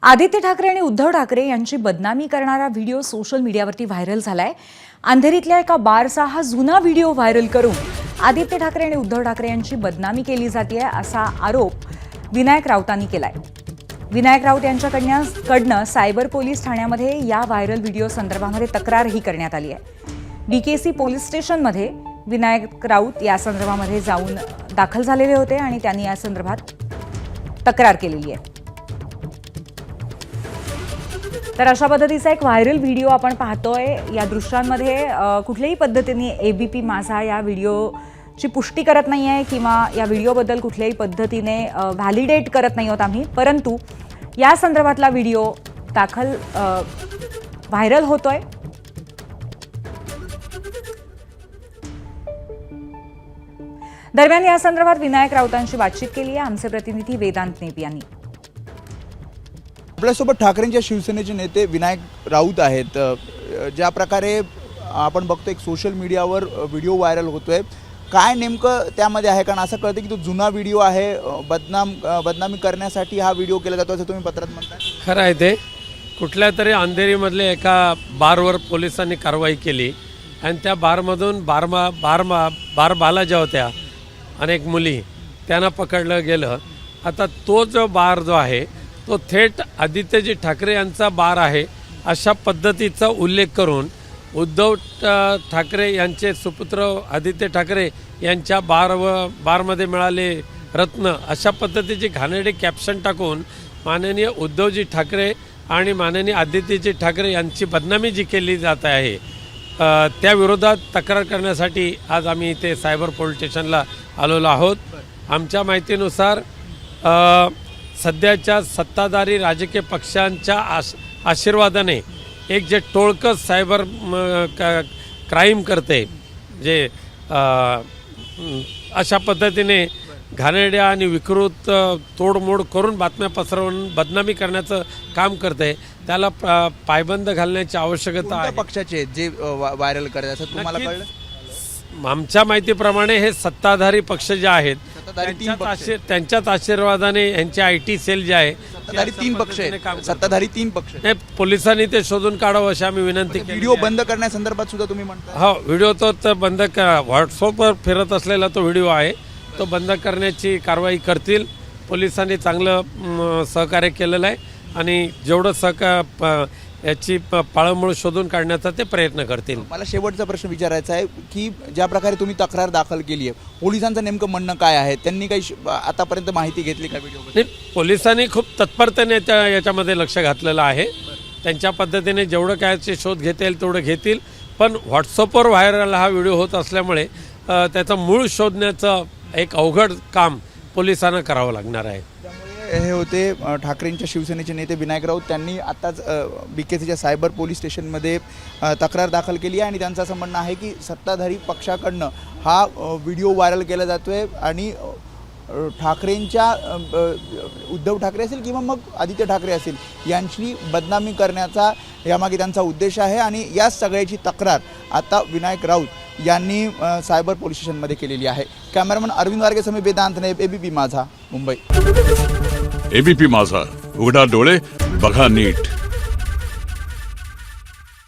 आदित्य ठाकरे आणि उद्धव ठाकरे यांची बदनामी करणारा व्हिडिओ सोशल मीडियावरती व्हायरल झालाय। अंधेरीतल्या एका बारचा हा जुना व्हिडिओ व्हायरल करून आदित्य ठाकरे आणि उद्धव ठाकरे यांची बदनामी केली जाते असा आरोप विनायक राऊतांनी केलाय। विनायक राऊत यांच्याकडनं सायबर पोलीस ठाण्यामध्ये या व्हायरल व्हिडिओ संदर्भामध्ये तक्रारही करण्यात आली आहे। डीकेसी पोलीस स्टेशनमध्ये विनायक राऊत या संदर्भामध्ये जाऊन दाखल झालेले होते आणि त्यांनी या संदर्भात तक्रार केलेली आहे। तर अशा पद्धतीचा एक व्हायरल व्हिडिओ आपण पाहतोय। या दृश्यांमध्ये कुठल्याही पद्धतीने एबीपी माझा या व्हिडिओची पुष्टी करत नाही आहे किंवा या व्हिडिओबद्दल कुठल्याही पद्धतीने व्हॅलिडेट करत नाही आहोत आम्ही, परंतु या संदर्भातला व्हिडिओ व्हायरल होतोय। दरम्यान या संदर्भात विनायक राऊतांशी बातचीत केली आहे आमचे प्रतिनिधी वेदांत नेप यांनी। आपल्यासोबत ठाकरेंच्या शिवसेनेचे नेते विनायक राऊत आहेत। ज्या प्रकारे आपण बघतो एक सोशल मीडियावर व्हिडिओ व्हायरल होतोय, काय नेमकं त्यामध्ये आहे? कारण असं कळतं की तो जुना व्हिडिओ आहे, बदनामी करण्यासाठी हा व्हिडिओ केला जातो असं तुम्ही पत्रात म्हणताय। खरं आहे ते। कुठल्या तरी अंधेरीमधल्या एका बारवर पोलिसांनी कारवाई केली आणि त्या बारमधून बाला ज्या होत्या अनेक मुली त्यांना पकडलं गेलं। आता तो जो बार जो आहे तो थेट आदित्यजी ठाकरे यांचा बार आहे अशा पद्धतीचा उल्लेख करून उद्धव ठाकरे यांचे सुपुत्र आदित्य ठाकरे यांच्या बारमध्ये मिळाले रत्न अशा पद्धतीची घाणेरडी कॅप्शन टाकून माननीय उद्धवजी ठाकरे आणि माननीय आदित्यजी ठाकरे यांची बदनामी जी केली जात आहे त्या विरोधात तक्रार करण्यासाठी आज आम्ही इथे सायबर पोलीस स्टेशनला आलेलो आहोत। आमच्या माहितीनुसार सध्याच्या सत्ताधारी राजकीय पक्षांच्या आशीर्वादाने एक जे टोळकं सायबर क्राईम करते, जे अशा पद्धतीने घाणेरड्या आणि विकृत तोडमोड करून बातम्या पसरवून बदनामी करण्याचं काम करते, त्याला पायबंद घालण्याची आवश्यकता आहे। पक्षाचे जे व्हायरल करतात असं तुम्हाला कळलं? आमच्या माहितीप्रमाणे हे सत्ताधारी पक्ष जे आहेत त्यांच्याच आशीर्वादाने यांचे IT सेल जे आहे सत्ताधारी तीन पक्ष पोलिसांनी ते शोधून काढावं अशी आम्ही विनंती केली। व्हिडिओ बंद करण्यासंदर्भात सुद्धा तुम्ही म्हणता? हो, व्हिडिओ तो बंद व्हॉट्सअपवर फिरत असलेला तो व्हिडिओ आहे, तो बंद करण्याची कारवाई करतील। पोलिसांनी चांगलं सहकार्य केलेलं आहे आणि जेवढं याची पाळंमुळ शोधून काढण्याचा ते प्रयत्न करतील। मला शेवटचा प्रश्न विचारायचा आहे की ज्या प्रकारे तुम्ही तक्रार दाखल केली आहे, पोलिसांचं नेमकं म्हणणं काय आहे? त्यांनी काही आतापर्यंत माहिती घेतली का व्हिडिओ? पोलिसांनी खूप तत्परतेने याच्यामध्ये लक्ष घातलेलं आहे। त्यांच्या पद्धतीने जेवढं काय शोध घेता येईल तेवढं घेतील, पण व्हॉट्सअपवर व्हायरल हा व्हिडिओ होत असल्यामुळे त्याचा मूळ शोधण्याचं एक अवघड काम पोलिसांना करावं लागणार आहे। हे होते ठाकरेंच्या शिवसेनेचे नेते विनायक राऊत। त्यांनी आताच BKCच्या सायबर पोलीस स्टेशनमध्ये तक्रार दाखल केली आहे आणि त्यांचं असं म्हणणं आहे की सत्ताधारी पक्षाकडनं हा व्हिडिओ व्हायरल केला जातोय आणि ठाकरेंच्या उद्धव ठाकरे असेल किंवा मग आदित्य ठाकरे असेल यांची बदनामी करण्याचा यामागे त्यांचा उद्देश आहे आणि या सगळ्याची तक्रार आता विनायक राऊत यांनी सायबर पोलीस स्टेशनमध्ये केलेली आहे। कॅमेरामन अरविंद वारगे समेत वेदांत नेप, ABP माझा, मुंबई। ABP माझा, उघडा डोळे बघा नीट।